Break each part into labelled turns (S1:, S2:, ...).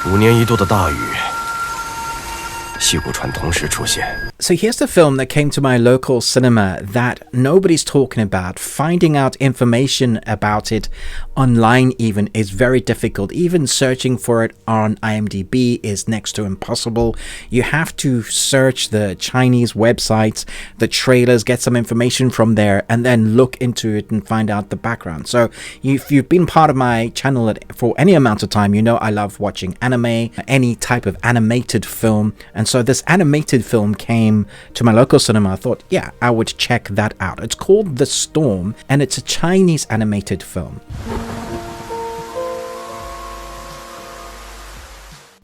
S1: 5年一度的大雨，戏骨船同时出现。
S2: So here's the film that came to my local cinema that nobody's talking about. Finding out information about it online even is very difficult. Even searching for it on IMDb is next to impossible. You have to search the Chinese websites, the trailers, get some information from there, and then look into it and find out the background. So if you've been part of my channel for any amount of time, you know I love watching anime, any type of animated film. And so this animated film came to my local cinema. I thought, yeah, I would check that out. It's called The Storm, and it's a Chinese animated film.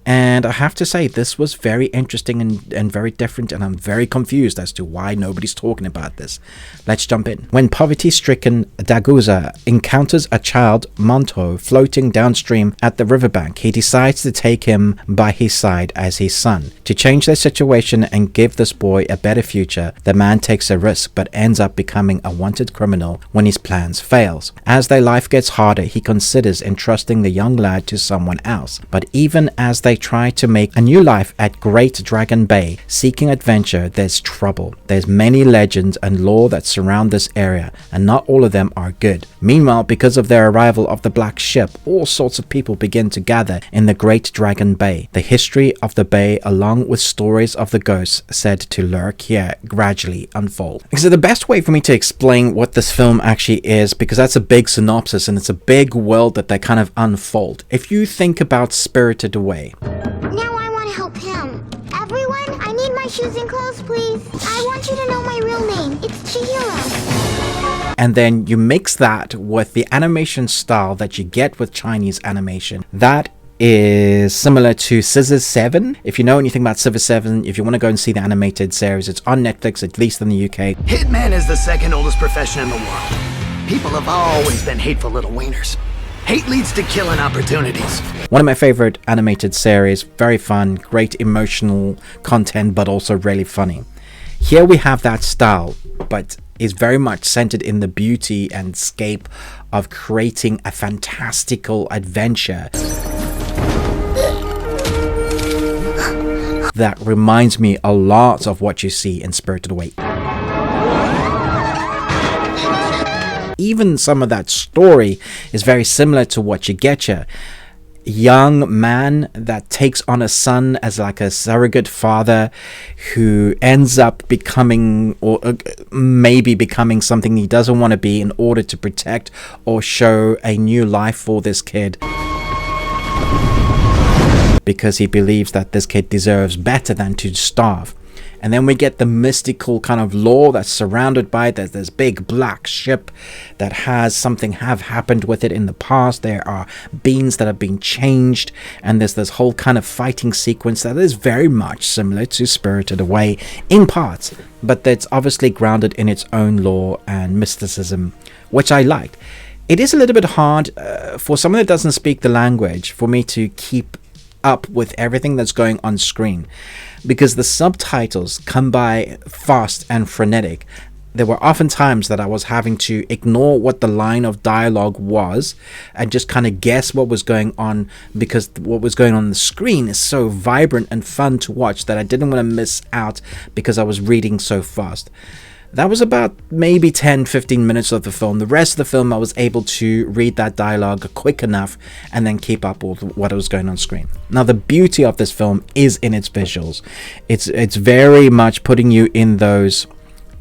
S2: And I have to say, this was very interesting and very different, and I'm very confused as to why nobody's talking about this. Let's jump in. When poverty-stricken Daguzi encounters a child, Mantou, floating downstream at the riverbank, he decides to take him by his side as his son. To change their situation and give this boy a better future, the man takes a risk but ends up becoming a wanted criminal when his plans fails. As their life gets harder, he considers entrusting the young lad to someone else. But even as they try to make a new life at Great Dragon Bay, seeking adventure, there's trouble. There's many legends and lore that surround this area, and not all of them are good. Meanwhile, because of their arrival of the Black Ship, all sorts of people begin to gather in the Great Dragon Bay. The history of the bay, along with stories of the ghosts said to lurk here, gradually unfold. So the best way for me to explain what this film actually is, because that's a big synopsis and it's a big world that they kind of unfold. If you think about Spirited Away,
S3: now I want to help him. Everyone, I need my shoes and clothes, please. I want you to know my real name. It's Chihiro.
S2: and then you mix that with the animation style that you get with Chinese animation, that is similar to Scissor 7. If you know anything about Scissor 7, if you want to go and see the animated series, it's on Netflix, at least in the UK.
S4: Hitman is the second oldest profession in the world. People have always been hateful little wieners. Hate leads to killing opportunities.
S2: One of my favorite animated series, very fun, great emotional content, but also really funny. Here we have that style, but is very much centered in the beauty and scape of creating a fantastical adventure that reminds me a lot of what you see in Spirited Away. Even some of that story is very similar to what you get here. Young man that takes on a son as like a surrogate father who ends up becoming, or maybe becoming, something he doesn't want to be in order to protect or show a new life for this kid, because he believes that this kid deserves better than to starve. And then we get the mystical kind of lore that's surrounded by it. There's this big black ship that has something have happened with it in the past. There are beans that have been changed. And there's this whole kind of fighting sequence that is very much similar to Spirited Away in parts. But that's obviously grounded in its own lore and mysticism, which I liked. It is a little bit hard for someone that doesn't speak the language for me to keep up with everything that's going on screen, because the subtitles come by fast and frenetic. There were often times that I was having to ignore what the line of dialogue was and just kind of guess what was going on, because what was going on the screen is so vibrant and fun to watch that I didn't want to miss out because I was reading so fast. That was about maybe 10-15 minutes of the film. The rest of the film I was able to read that dialogue quick enough and then keep up with what was going on screen. Now the beauty of this film is in its visuals. It's very much putting you in those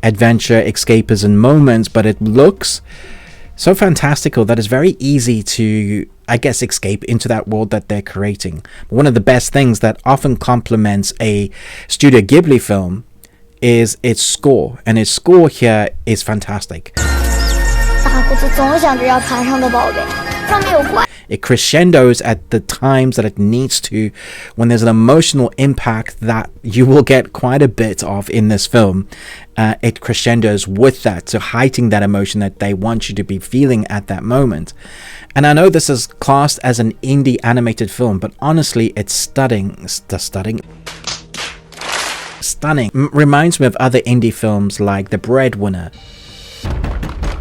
S2: adventure escapism moments, but it looks so fantastical that it's very easy to, I guess, escape into that world that they're creating. One of the best things that often complements a Studio Ghibli film is its score, and its score here is fantastic. It crescendos at the times that it needs to, when there's an emotional impact that you will get quite a bit of in this film. It crescendos with that to heighten that emotion that they want you to be feeling at that moment. And I know this is classed as an indie animated film, but honestly it's stunning. Reminds me of other indie films like The Breadwinner.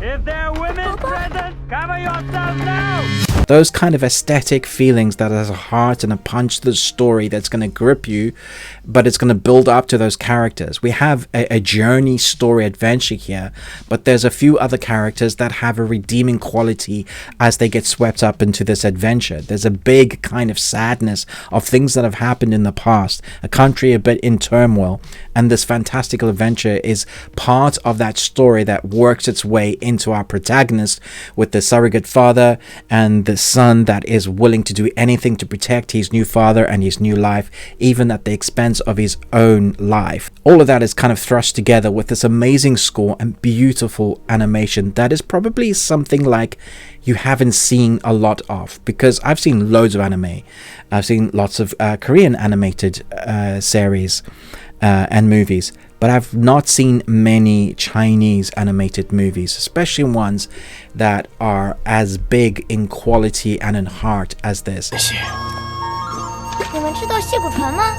S5: If there are women present, Cover yourself now!
S2: Those kind of aesthetic feelings that has a heart and a punch to the story that's going to grip you, but it's going to build up to those characters. We have a journey story adventure here, but there's a few other characters that have a redeeming quality as they get swept up into this adventure. There's a big kind of sadness of things that have happened in the past, a country a bit in turmoil, and this fantastical adventure is part of that story that works its way into our protagonist with the surrogate father and the son that is willing to do anything to protect his new father and his new life, even at the expense of his own life. All of that is kind of thrust together with this amazing score and beautiful animation that is probably something like you haven't seen a lot of, because I've seen loads of anime. I've seen lots of Korean animated series and movies, but I've not seen many Chinese animated movies, especially ones that are as big in quality and in heart as this.
S3: 你们知道谢骨传吗？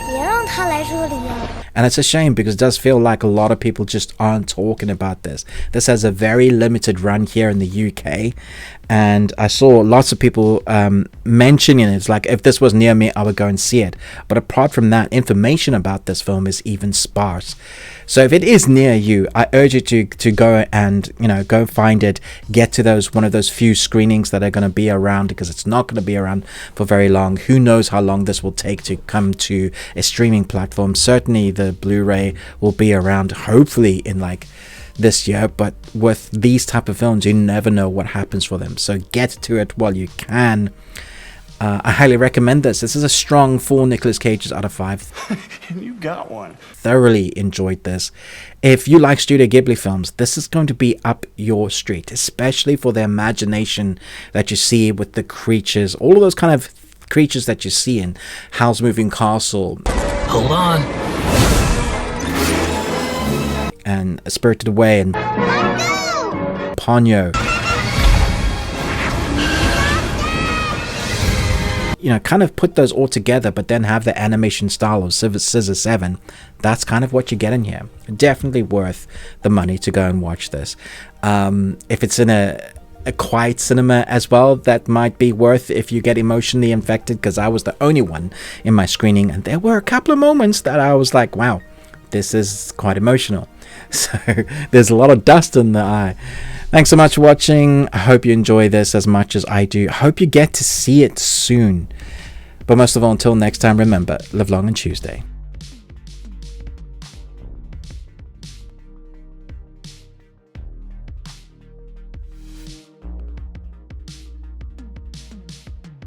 S3: 别让他来这里呀。
S2: And it's a shame because it does feel like a lot of people just aren't talking about this. This has a very limited run here in the UK, and I saw lots of people mentioning it. It's like, if this was near me, I would go and see it. But apart from that, information about this film is even sparse. So if it is near you, I urge you to go and, go find it, get to one of those few screenings that are going to be around, because it's not going to be around for very long. Who knows how long this will take to come to a streaming platform. Certainly the Blu-ray will be around, hopefully in like this year, but with these type of films, you never know what happens for them. So get to it while you can. I highly recommend this. This is a strong 4 Nicolas Cages out of 5.
S5: You got one.
S2: Thoroughly enjoyed this. If you like Studio Ghibli films, this is going to be up your street, especially for the imagination that you see with the creatures, all of those kind of creatures that you see in Howl's Moving Castle.
S4: Hold on.
S2: And Spirited Away and Ponyo. Kind of put those all together, but then have the animation style of Scissor 7. That's kind of what you get in here. Definitely worth the money to go and watch this. If it's in a quiet cinema as well, that might be worth if you get emotionally infected, because I was the only one in my screening, and there were a couple of moments that I was like, wow, this is quite emotional. So there's a lot of dust in the eye. Thanks so much for watching. I hope you enjoy this as much as I do. I hope you get to see it soon. But most of all, until next time, remember, live long on Tuesday.